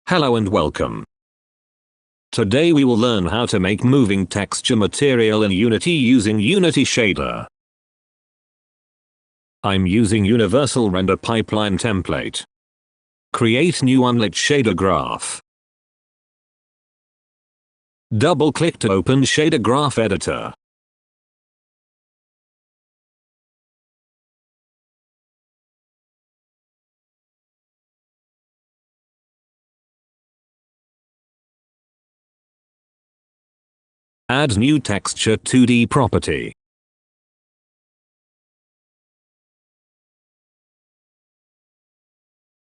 Hello and welcome. Today we will learn how to make moving texture material in Unity using Unity Shader. I'm using Universal Render Pipeline template. Create new unlit shader graph. Double-click to open Shader Graph Editor. Add new texture 2D property.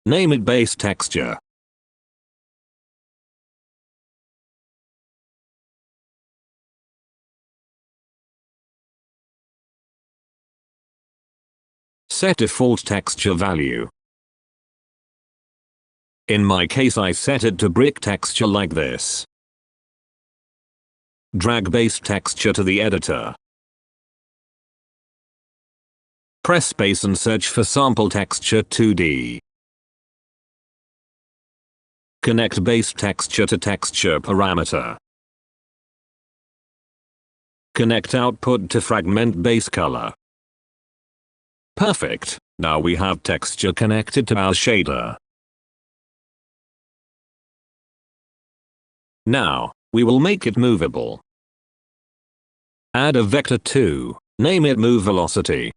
Name it base texture. Set default texture value. In my case I set it to brick texture like this. Drag base texture to the editor. Press space and search for sample texture 2D. Connect base texture to texture parameter. Connect output to fragment base color. Perfect. Now we have texture connected to our shader. Now, we will make it movable. Add a vector 2, name it move velocity.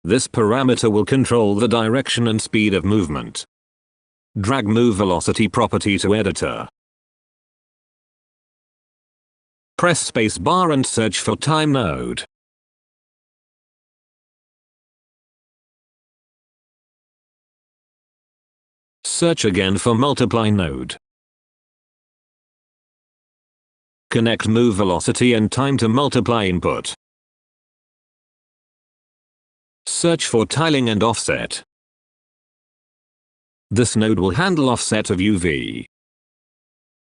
This parameter will control the direction and speed of movement. Drag move velocity property to editor. Press space bar and search for time node. Search again for multiply node. Connect move velocity and time to multiply input. Search for tiling and offset. This node will handle offset of UV.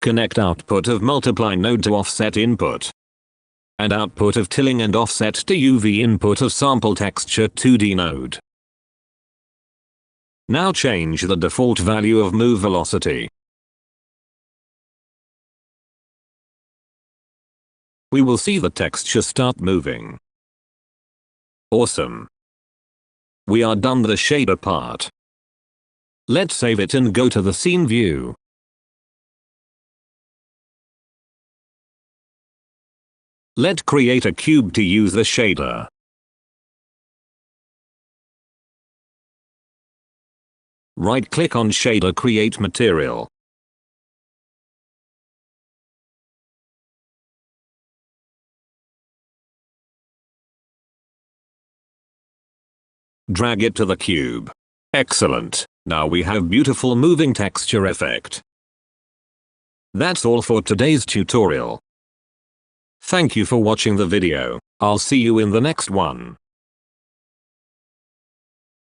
Connect output of multiply node to offset input. And output of tiling and offset to UV input of sample texture 2D node. Now change the default value of move velocity. We will see the texture start moving. Awesome. We are done the shader part. Let's save it and go to the scene view. Let's create a cube to use the shader. Right-click on shader, create material. Drag it to the cube. Excellent. Now we have beautiful moving texture effect. That's all for today's tutorial. Thank you for watching the video. I'll see you in the next one.